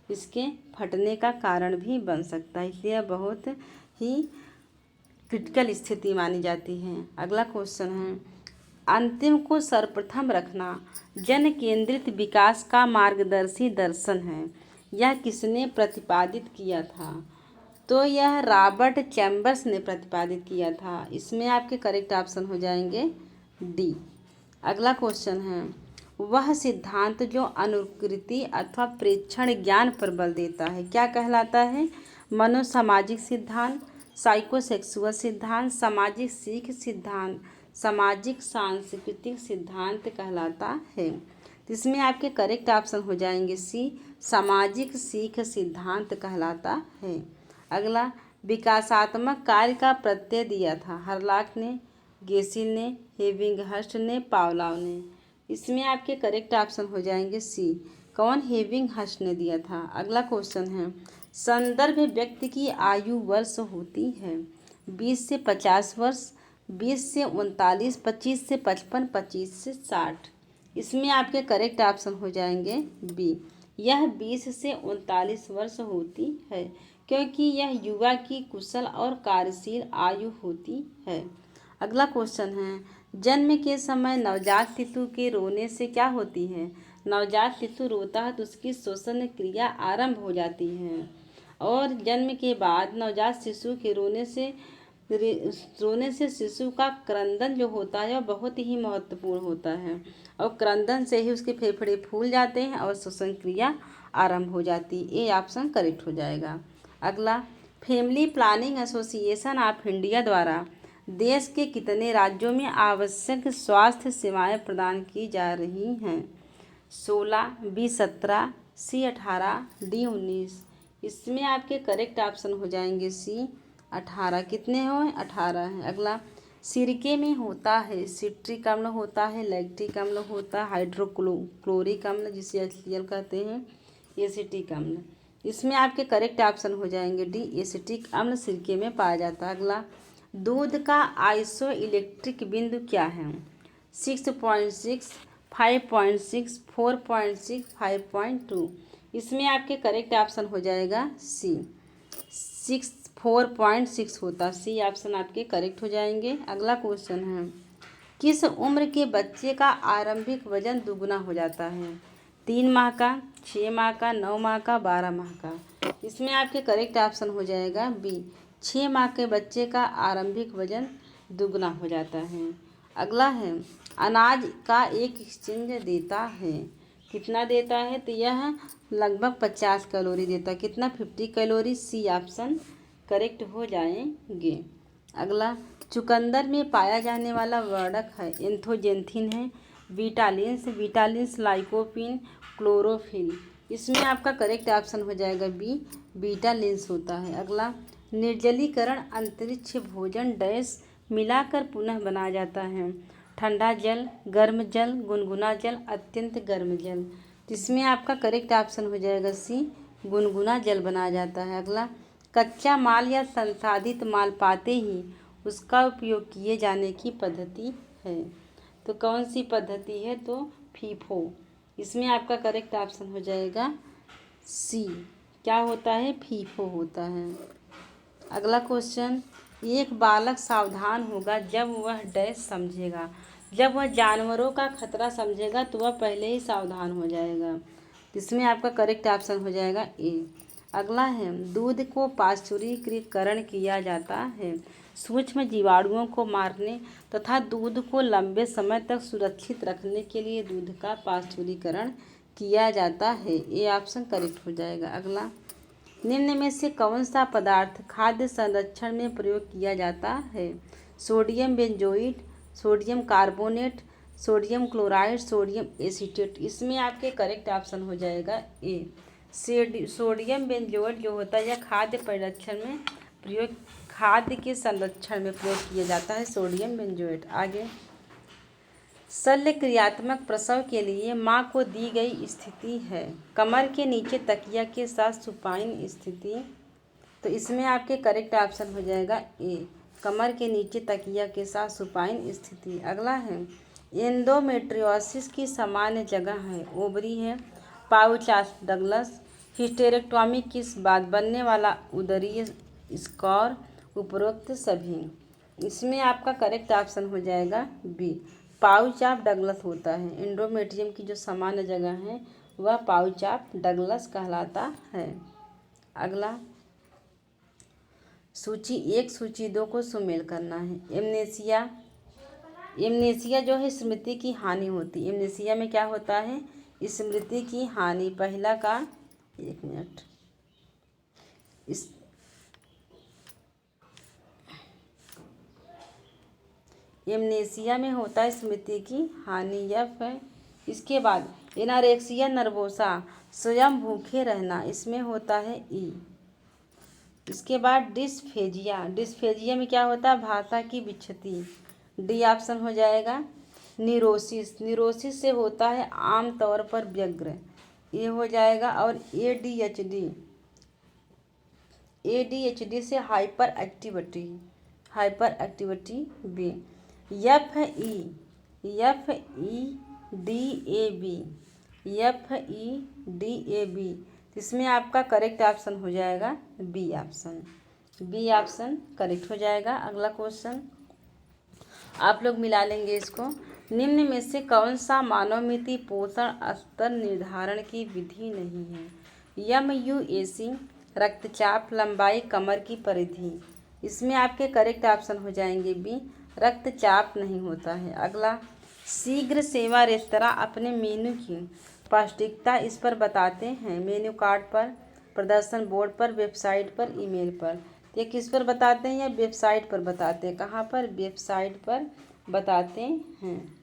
इसके फटने का कारण भी बन सकता है, इसलिए बहुत ही क्रिटिकल स्थिति मानी जाती है। अगला क्वेश्चन है, अंतिम को सर्वप्रथम रखना जन केंद्रित विकास का मार्गदर्शी दर्शन है, यह किसने प्रतिपादित किया था? तो यह रॉबर्ट चैम्बर्स ने प्रतिपादित किया था। इसमें आपके करेक्ट ऑप्शन हो जाएंगे डी। अगला क्वेश्चन है, वह सिद्धांत जो अनुकृति अथवा प्रेक्षण ज्ञान पर बल देता है क्या कहलाता है? मनोसामाजिक सिद्धांत, साइकोसेक्सुअल सिद्धांत, सामाजिक सीख सिद्धांत, सामाजिक सांस्कृतिक सिद्धांत कहलाता है। तो इसमें आपके करेक्ट ऑप्शन हो जाएंगे सी, सामाजिक सीख सिद्धांत कहलाता है। अगला, विकासात्मक कार्य का प्रत्यय दिया था हरलाख ने, गेसिल ने, हेविंगहर्स्ट ने, पावलॉव ने। इसमें आपके करेक्ट ऑप्शन हो जाएंगे सी, कौन? हेविंगहर्स्ट ने दिया था। अगला क्वेश्चन है, संदर्भ व्यक्ति की आयु वर्ष होती है 20 से 50 वर्ष, 20 से 39, 25 से 55, 25 से 60। इसमें आपके करेक्ट ऑप्शन हो जाएंगे बी, यह 20 से 39 वर्ष होती है क्योंकि यह युवा की कुशल और कार्यशील आयु होती है। अगला क्वेश्चन है, जन्म के समय नवजात शिशु के रोने से क्या होती है? नवजात शिशु रोता है तो उसकी श्वसन क्रिया आरंभ हो जाती है और जन्म के बाद नवजात शिशु के रोने से शिशु का क्रंदन जो होता है वह बहुत ही महत्वपूर्ण होता है और क्रंदन से ही उसके फेफड़े फूल जाते हैं और श्वसन क्रिया आरंभ हो जाती है। ये ऑप्शन करेक्ट हो जाएगा। अगला, family planning association of India द्वारा देश के कितने राज्यों में आवश्यक स्वास्थ्य सेवाएं प्रदान की जा रही हैं? 16, बी 17, सी 18, डी 19। इसमें आपके करेक्ट ऑप्शन हो जाएंगे सी 18। कितने हो? 18 हैं। अगला, सिरके में होता है सिट्रिक अम्ल होता है, लैक्टिक अम्ल होता है, हाइड्रोक्लोरिक अम्ल जिसे HCl कहते हैं, एसिटिक अम्ल। इसमें आपके करेक्ट ऑप्शन हो जाएंगे डी, एसिटिक अम्ल सिरके में पाया जाता है। अगला, दूध का आइसो इलेक्ट्रिक बिंदु क्या है? 6.6, 5.6, 4.6, 5.2। इसमें आपके करेक्ट ऑप्शन हो जाएगा सी, 4.6 होता, सी ऑप्शन आपके करेक्ट हो जाएंगे। अगला क्वेश्चन है, किस उम्र के बच्चे का आरंभिक वजन दुगुना हो जाता है? 3 माह का, 6 माह का, 9 माह का, 12 माह का। इसमें आपके करेक्ट ऑप्शन हो जाएगा बी, 6 माह के बच्चे का आरंभिक वजन दुगना हो जाता है। अगला है, अनाज का एक एक्सचेंज देता है, कितना देता है? तो यह लगभग 50 कैलोरी देता है। कितना? 50 कैलोरी। सी ऑप्शन करेक्ट हो जाएंगे। अगला, चुकंदर में पाया जाने वाला वर्णक है एंथोजेंथिन है, विटालिन्स, विटालिन्स लाइकोपीन, क्लोरोफिल। इसमें आपका करेक्ट ऑप्शन हो जाएगा बी, बीटालिन्स होता है। अगला, निर्जलीकरण अंतरिक्ष भोजन डैश मिलाकर पुनः बनाया जाता है, ठंडा जल, गर्म जल, गुनगुना जल, अत्यंत गर्म जल। इसमें आपका करेक्ट ऑप्शन हो जाएगा सी, गुनगुना जल बनाया जाता है। अगला, कच्चा माल या संसाधित माल पाते ही उसका उपयोग किए जाने की पद्धति है, तो कौन सी पद्धति है, तो फीफो। इसमें आपका करेक्ट ऑप्शन हो जाएगा सी, क्या होता है, फीफो होता है। अगला क्वेश्चन, एक बालक सावधान होगा जब वह डैश समझेगा, जब वह जानवरों का खतरा समझेगा तो वह पहले ही सावधान हो जाएगा। इसमें आपका करेक्ट ऑप्शन हो जाएगा ए। अगला है, दूध को पाश्चुरीकरण किया जाता है सूक्ष्म जीवाणुओं को मारने तथा दूध को लंबे समय तक सुरक्षित रखने के लिए दूध का पाश्चुरीकरण किया जाता है, ये ऑप्शन करेक्ट हो जाएगा। अगला, निम्न में से कौन सा पदार्थ खाद्य संरक्षण में प्रयोग किया जाता है, sodium benzoate, sodium carbonate, sodium chloride, sodium acetate. इसमें आपके करेक्ट ऑप्शन हो जाएगा ए, सोडियम बेंजोइट जो होता है यह खाद्य परिरक्षण में प्रयोग, खाद्य के संरक्षण में प्रयोग किया जाता है सोडियम बेंजोएट। आगे, शल्य क्रियात्मक प्रसव के लिए माँ को दी गई स्थिति है कमर के नीचे तकिया के साथ सुपाइन स्थिति, तो इसमें आपके करेक्ट ऑप्शन हो जाएगा ए, कमर के नीचे तकिया के साथ सुपाइन स्थिति। अगला है, एंडोमेट्रियोसिस की सामान्य जगह है, ओवरी है, पाउच ऑफ डगलस, हिस्टेरेक्टोमी किस बाद बनने वाला उदरीय स्कोर, उपरोक्त सभी। इसमें आपका करेक्ट ऑप्शन हो जाएगा बी, पाउच ऑफ डगलस होता है। एंडोमेट्रियम की जो सामान्य जगह है वह पाउच ऑफ डगलस कहलाता है। अगला, सूची 1 सूची 2 को सुमेल करना है। एमनेसिया, एमनेसिया जो है स्मृति की हानि होती है। एमनेसिया में क्या होता है, स्मृति की हानि। पहला का 1 मिनट, इस एमनेसिया में होता है स्मृति की हानि, यफ है। इसके बाद एनारेक्सिया नर्वोसा, स्वयं भूखे रहना, इसमें होता है ई। इसके बाद डिस्फेजिया, डिस्फेजिया में क्या होता है, भाषा की विच्छति, डी ऑप्शन हो जाएगा। न्यूरोसिस, न्यूरोसिस से होता है आमतौर पर व्यग्र, ये हो जाएगा। और एडीएचडी, एडीएचडी से hyperactivity, hyperactivity B. F E D A B, F E D A B, इसमें आपका करेक्ट ऑप्शन हो जाएगा B option, B option correct हो जाएगा। अगला क्वेश्चन आप लोग मिला लेंगे इसको। निम्न में से कौन सा मानवमिति पोषण स्तर निर्धारण की विधि नहीं है, MUAC, रक्तचाप, लंबाई, कमर की परिधि। इसमें आपके करेक्ट ऑप्शन हो जाएंगे बी, रक्तचाप नहीं होता है। अगला, शीघ्र सेवा रेस्तरां अपने मेनू की पौष्टिकता इस पर बताते हैं, मेन्यू कार्ड पर, प्रदर्शन बोर्ड पर, वेबसाइट पर, ईमेल पर। ये किस पर बताते हैं, या वेबसाइट पर बताते हैं, कहाँ पर, वेबसाइट पर बताते हैं,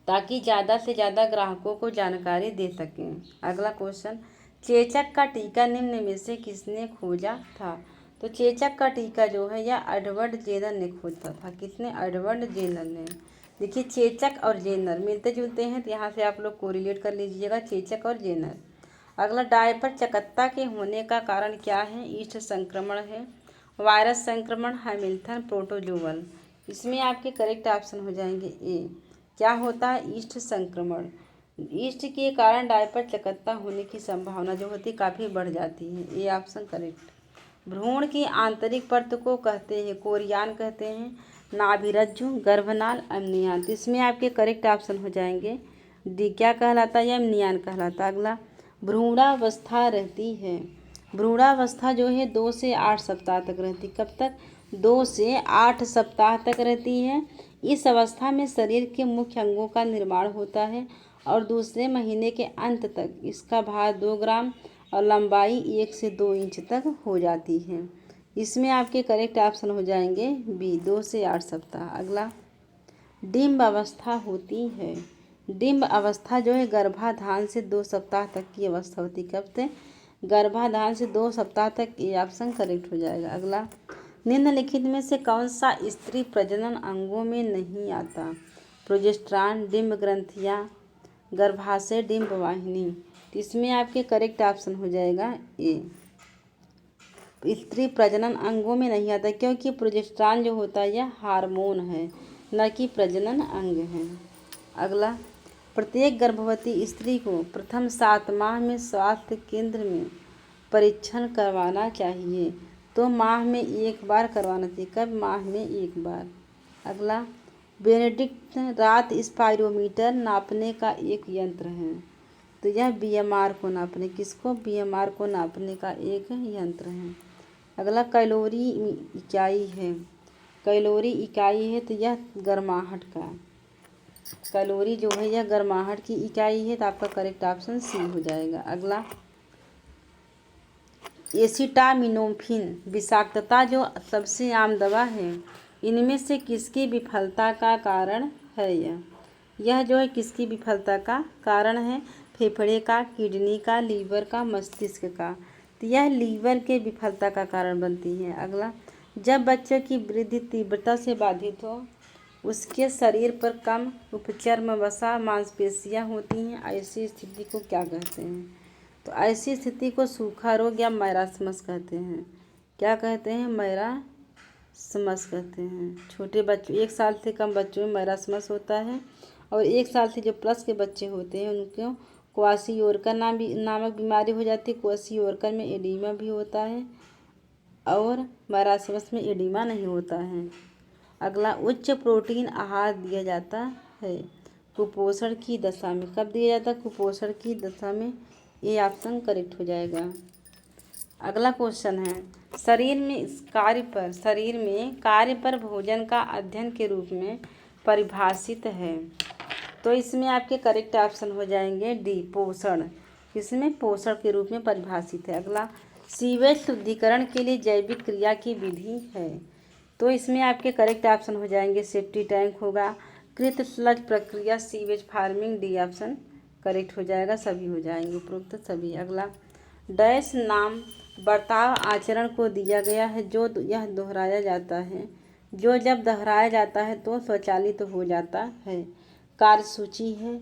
ताकि ज़्यादा से ज़्यादा ग्राहकों को जानकारी दे सकें। अगला क्वेश्चन, चेचक का टीका निम्न में से किसने खोजा था, तो चेचक का टीका जो है यह एडवर्ड जेनर ने खोजा था। किसने, एडवर्ड जेनर ने। देखिए चेचक और जेनर मिलते जुलते हैं, तो यहाँ से आप लोग कोरिलेट कर लीजिएगा, चेचक और जेनर। अगला, डायपर चकत्ता के होने का कारण क्या है, ईस्ट संक्रमण है, वायरस संक्रमण, हैमिल्टन प्रोटोजोअल। इसमें आपके करेक्ट ऑप्शन हो जाएंगे ए, क्या होता है, ईस्ट संक्रमण। ईस्ट के कारण डायपर चकत्ता होने की संभावना जो होती है काफ़ी बढ़ जाती है, ए ऑप्शन करेक्ट। भ्रूण की आंतरिक परत को कहते हैं, कोरियान कहते हैं, नाभिरज्जु, गर्भनाल, अम्नियान। इसमें आपके करेक्ट ऑप्शन हो जाएंगे डी, क्या कहलाता है, अम्नियान कहलाता। अगला, भ्रूणावस्था रहती है, भ्रूणावस्था जो है 2 से 8 सप्ताह तक रहती। कब तक, 2 से 8 सप्ताह तक रहती है। इस अवस्था में शरीर के मुख्य अंगों का निर्माण होता है और दूसरे महीने के अंत तक इसका भार 2 ग्राम और लंबाई 1 से 2 इंच तक हो जाती है। इसमें आपके करेक्ट ऑप्शन हो जाएंगे बी, 2 से 8 सप्ताह। अगला, डिम्ब अवस्था होती है। डिम्ब अवस्था जो है गर्भाधान से 2 सप्ताह तक की अवस्था होती है। कब से? गर्भाधान से 2 सप्ताह तक। ये ऑप्शन करेक्ट हो जाएगा। अगला, निम्नलिखित में से कौन सा स्त्री प्रजनन अंगों में नहीं आता? प्रोजेस्टेरॉन, डिम्ब ग्रंथियाँ, गर्भाशय, डिम्ब वाहिनी। तो इसमें आपके करेक्ट ऑप्शन हो जाएगा ए, स्त्री प्रजनन अंगों में नहीं आता, क्योंकि प्रोजेस्टेरॉन जो होता है यह हार्मोन है, न कि प्रजनन अंग है। अगला, प्रत्येक गर्भवती स्त्री को प्रथम 7 माह में स्वास्थ्य केंद्र में परीक्षण करवाना चाहिए। तो माह में 1 बार करवाना चाहिए। कब? माह में 1 बार। अगला, बेनेडिक्ट रात स्पाइरोमीटर नापने का एक यंत्र है। तो यह बीएमआर को नापने, किसको? बीएमआर को नापने का एक यंत्र है। अगला, कैलोरी इकाई है। कैलोरी इकाई है तो यह गर्माहट का, कैलोरी जो है यह गर्माहट की इकाई है। तो आपका करेक्ट ऑप्शन सी हो जाएगा। अगला, एसिटामिनोफेन विषाक्तता जो सबसे आम दवा है, इनमें से किसकी विफलता का कारण है? यह जो है किसकी विफलता का कारण है? फेफड़े का, किडनी का, लीवर का, मस्तिष्क का। तो यह लीवर के विफलता का कारण बनती है। अगला, जब बच्चों की वृद्धि तीव्रता से बाधित हो, उसके शरीर पर कम उपचर्म वसा मांसपेशियां होती हैं, ऐसी स्थिति को क्या कहते हैं? तो ऐसी स्थिति को सूखा रोग या मैरास्मस कहते हैं। क्या कहते हैं? मैरास्मस कहते हैं। छोटे बच्चों, 1 साल से कम बच्चों में मैरास्मस होता है, और 1 साल से जो प्लस के बच्चे होते हैं उनको क्वाशियोरकर नामक बीमारी हो जाती है। क्वाशियोरकर में एडीमा भी होता है, और मैरास्मस में एडीमा नहीं होता है। अगला, उच्च प्रोटीन आहार दिया जाता है कुपोषण की दशा में। कब दिया जाता है? कुपोषण की दशा में। ये ऑप्शन करेक्ट हो जाएगा। अगला क्वेश्चन है, शरीर में कार्य पर भोजन का अध्ययन के रूप में परिभाषित है। तो इसमें आपके करेक्ट ऑप्शन हो जाएंगे डी, पोषण। इसमें पोषण के रूप में परिभाषित है। अगला, सीवेज शुद्धिकरण के लिए जैविक क्रिया की विधि है। तो इसमें आपके करेक्ट ऑप्शन हो जाएंगे सेफ्टी टैंक होगा, कृत स्लज प्रक्रिया, sewage farming. D option correct हो जाएगा। सभी हो जाएंगे, उपरोक्त सभी। अगला, डैश नाम बर्ताव आचरण को दिया गया है जो यह दोहराया जाता है, जो जब दोहराया जाता है तो स्वचालित हो जाता है। कार्यसूची है,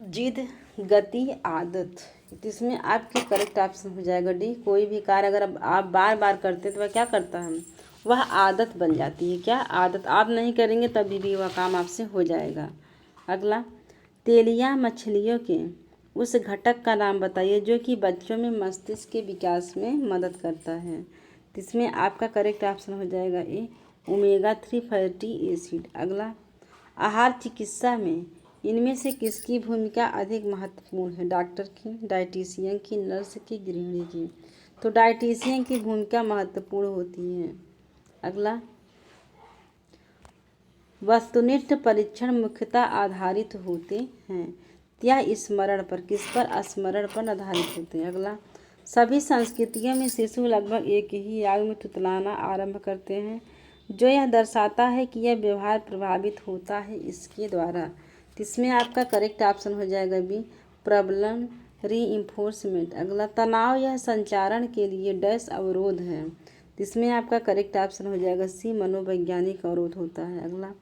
जिद, गति, आदत। तो इसमें आपके करेक्ट ऑप्शन हो जाएगा डी, कोई भी कार्य अगर आप बार बार करते तो वह क्या करता है? वह आदत बन जाती है। क्या? आदत। आप नहीं करेंगे तभी भी वह काम आपसे हो जाएगा। अगला, तेलिया मछलियों के उस घटक का नाम बताइए जो कि बच्चों में मस्तिष्क के विकास में मदद करता है। तो इसमें आपका करेक्ट ऑप्शन हो जाएगा ए, ओमेगा 3 फैटी एसिड। अगला, आहार चिकित्सा में इनमें से किसकी भूमिका अधिक महत्वपूर्ण है? डॉक्टर की, डाइटिशियन की, नर्स की, गृहिणी की। तो डाइटिशियन की भूमिका महत्वपूर्ण होती है। अगला, वस्तुनिष्ठ परीक्षण मुख्यतः आधारित होते हैं या स्मरण पर, किस पर? स्मरण पर आधारित होते हैं। अगला, सभी संस्कृतियों में शिशु लगभग एक ही आयु में तुतलाना आरंभ करते हैं, जो यह दर्शाता है कि यह व्यवहार प्रभावित होता है इसके द्वारा। इसमें आपका करेक्ट ऑप्शन हो जाएगा बी, प्रबलन रीइंफोर्समेंट। अगला, तनाव यह संचारण के लिए डैश अवरोध है। इसमें आपका करेक्ट ऑप्शन हो जाएगा सी, मनोवैज्ञानिक अवरोध होता है। अगला,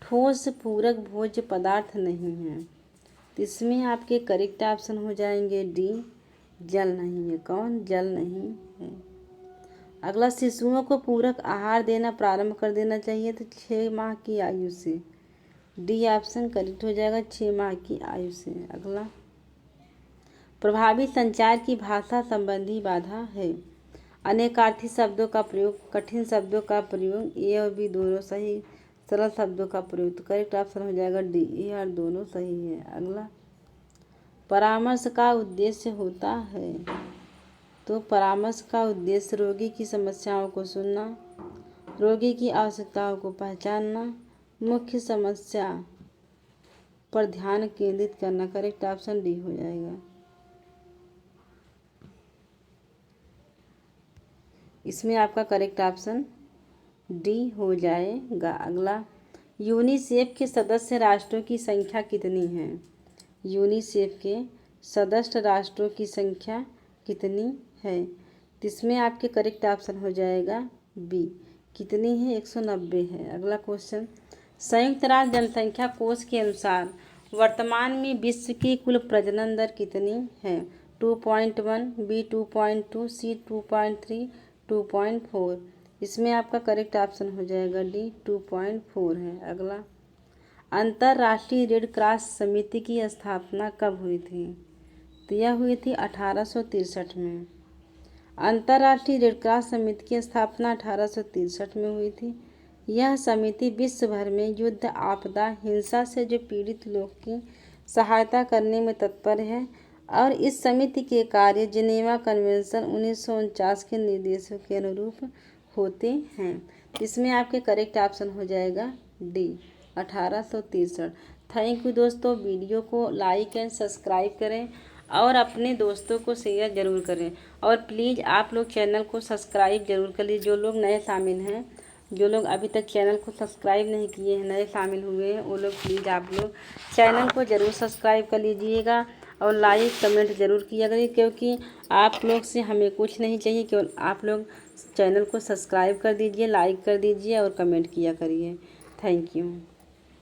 ठोस पूरक भोज्य पदार्थ नहीं है। तो इसमें आपके करेक्ट ऑप्शन हो जाएंगे डी, जल नहीं है। कौन? जल नहीं है। अगला, शिशुओं को पूरक आहार देना प्रारंभ कर देना चाहिए तो 6 माह की आयु से। डी ऑप्शन करेक्ट हो जाएगा, 6 माह की आयु से। अगला, प्रभावी संचार की भाषा संबंधी बाधा है। अनेकार्थी शब्दों का प्रयोग, कठिन शब्दों का प्रयोग, ए और बी दोनों सही, सरल शब्दों का प्रयोग। तो करेक्ट ऑप्शन हो जाएगा डी, ए और दोनों सही है। अगला, परामर्श का उद्देश्य होता है। तो परामर्श का उद्देश्य रोगी की समस्याओं को सुनना, रोगी की आवश्यकताओं को पहचानना, मुख्य समस्या पर ध्यान केंद्रित करना। करेक्ट ऑप्शन डी हो जाएगा। इसमें आपका करेक्ट ऑप्शन डी हो जाएगा। अगला, यूनिसेफ के सदस्य राष्ट्रों की संख्या कितनी है? यूनिसेफ के सदस्य राष्ट्रों की संख्या कितनी है? इसमें आपके करेक्ट ऑप्शन हो जाएगा बी। कितनी है? 190 है। अगला क्वेश्चन, संयुक्त राष्ट्र जनसंख्या कोष के अनुसार वर्तमान में विश्व की कुल प्रजनन दर कितनी है? 2.1, बी 2.2, सी 2.3, 2.4। इसमें आपका करेक्ट ऑप्शन हो जाएगा डी 2.4 है। अगला, अंतर्राष्ट्रीय रेड क्रॉस समिति की स्थापना कब हुई थी? तो यह हुई थी 1863 में। अंतर्राष्ट्रीय रेड क्रॉस समिति की स्थापना 1863 में हुई थी। यह समिति विश्व भर में युद्ध, आपदा, हिंसा से जो पीड़ित लोग की सहायता करने में तत्पर है और इस समिति के कार्य जिनेवा कन्वेंशन 1949 के निर्देशों के अनुरूप होते हैं। इसमें आपके करेक्ट ऑप्शन हो जाएगा डी 1863। थैंक यू दोस्तों। वीडियो को लाइक एंड सब्सक्राइब करें और अपने दोस्तों को शेयर ज़रूर करें और प्लीज़ आप लोग चैनल को सब्सक्राइब ज़रूर कर लीजिए। जो लोग नए शामिल हैं, जो लोग अभी तक चैनल को सब्सक्राइब नहीं किए हैं, नए शामिल हुए हैं, वो लोग प्लीज़ आप लोग चैनल को ज़रूर सब्सक्राइब कर लीजिएगा और लाइक कमेंट ज़रूर किया करिए, क्योंकि आप लोग से हमें कुछ नहीं चाहिए, केवल आप लोग चैनल को सब्सक्राइब कर दीजिए, लाइक कर दीजिए और कमेंट किया करिए। Thank you.